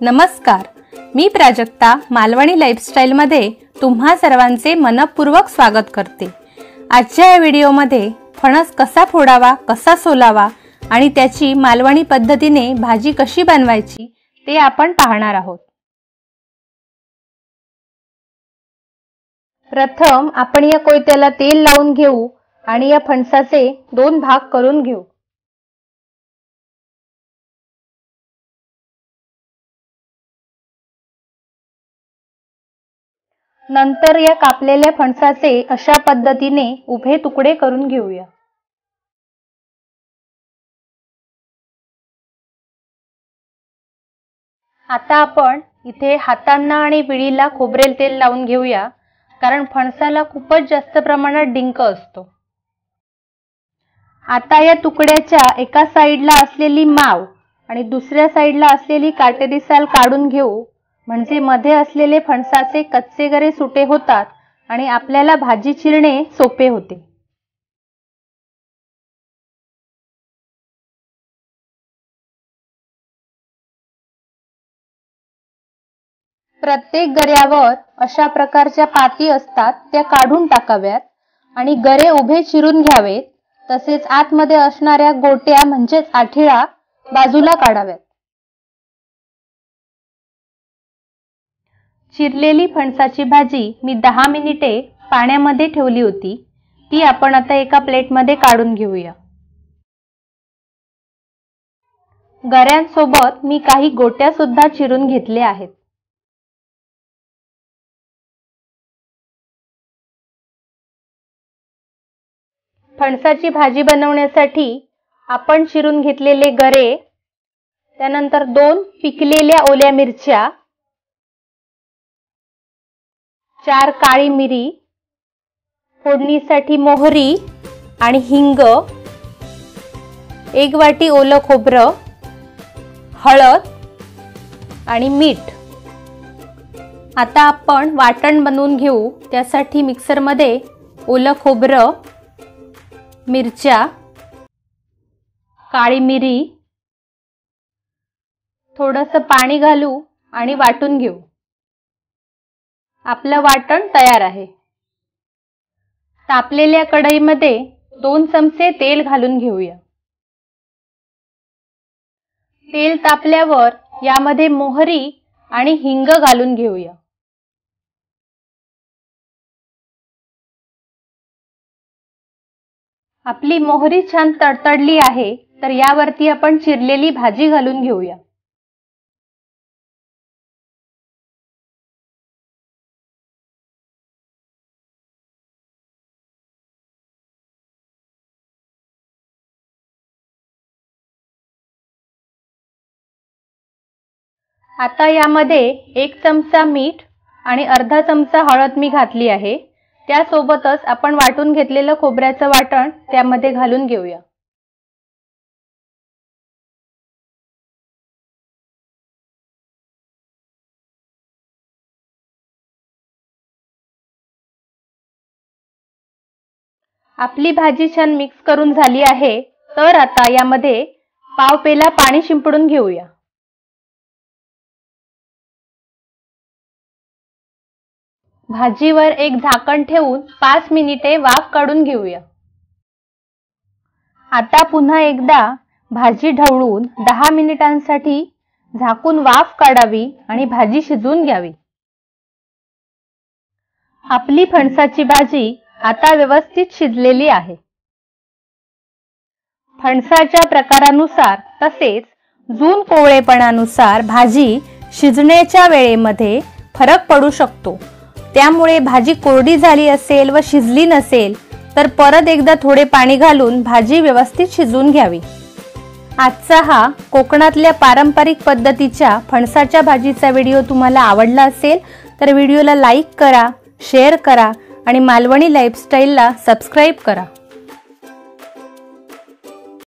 नमस्कार, मी प्राजक्ता मालवणी लाईफस्टाईलमध्ये तुम्हा सर्वांचे मनपूर्वक स्वागत करते। आजच्या या व्हिडिओमध्ये फणस कसा फोडावा, कसा सोलावा आणि त्याची मालवणी पद्धतीने भाजी कशी बनवायची ते आपण पाहणार आहोत। प्रथम आपण या कोयत्याला तेल लावून घेऊ आणि या फणसाचे 2 भाग करून घेऊ। नंतर या कापलेल्या फणसाचे अशा पद्धतीने उभे तुकडे करून घेऊया। आता आपण इथे हातांना आणि विळीला खोबरेल तेल लावून घेऊया, कारण फणसाला खूपच जास्त प्रमाणात डिंक असतो। आता या तुकड्याच्या एका साइडला असलेली माव आणि दुसऱ्या साइडला असलेली काटेरी साल काढून घेऊ, म्हणजे मध्ये असलेले फणसाचे कच्चे गरे सुटे होतात आणि आपल्याला भाजी चिरणे सोपे होते। प्रत्येक गऱ्यावर अशा प्रकारच्या पाती असतात, त्या काढून टाकाव्यात आणि गरे उभे चिरून घ्यावेत। तसेच आतमध्ये असणाऱ्या गोट्या म्हणजेच आठिळा बाजूला काढाव्यात। चिरलेली फणसाची भाजी मी 10 मिनिटे पाण्यामध्ये ठेवली होती, ती आपण आता एका प्लेटमध्ये काढून घेऊया। गऱ्यांसोबत मी काही गोट्या सुद्धा चिरून घेतल्या आहेत। फणसाची भाजी बनवण्यासाठी आपण चिरून घेतलेले गरे, त्यानंतर 2 पिकलेल्या ओल्या मिरच्या, 4 काळी मिरी, फोडणीसाठी मोहरी आणि हिंग, 1 वाटी ओलं खोबरं, हळद आणि मीठ। आता आपण वाटण बनवून घेऊ। त्यासाठी मिक्सरमध्ये ओलं खोबरं, मिरच्या, काळी मिरी, थोडंसं पाणी घालू आणि वाटून घेऊ। आपलं वाटण तयार आहे। तापलेल्या कढईमध्ये 2 चमचे तेल घालून घेऊया। तेल तापल्यावर यामध्ये मोहरी आणि हिंग घालून घेऊया। आपली मोहरी छान तडतडली आहे, तर यावरती आपण चिरलेली भाजी घालून घेऊया। आता यामध्ये 1 चमचा मीठ आणि अर्धा चमचा हळद मी घातली आहे। त्यासोबतच आपण वाटून घेतलेलं खोबऱ्याचं वाटण त्यामध्ये घालून घेऊया। आपली भाजी छान मिक्स करून झाली आहे, तर आता यामध्ये पाव पेला पाणी शिंपडून घेऊया। भाजीवर एक झाकण ठेवून 5 मिनिटे वाफ काढून घेऊया। आता पुन्हा एकदा भाजी ढवळून 10 मिनिटांसाठी झाकून वाफ काढावी आणि भाजी शिजवून घ्यावी। आपली फणसाची भाजी आता व्यवस्थित शिजलेली आहे। फणसाच्या प्रकारानुसार तसेच जून कोवळेपणानुसार भाजी शिजण्याच्या वेळेमध्ये फरक पडू शकतो। त्यामुळे भाजी कोरडी झाली असेल व शिजली नसेल तर परत एकदा थोडे पाणी घालून भाजी व्यवस्थित शिजवून घ्यावी। आजचा हा कोकणातल्या पारंपरिक पद्धतीच्या फणसाच्या भाजीचा व्हिडिओ तुम्हाला आवडला असेल तर व्हिडिओला लाईक करा, शेअर करा आणि मालवणी लाईफस्टाईलला सबस्क्राईब करा।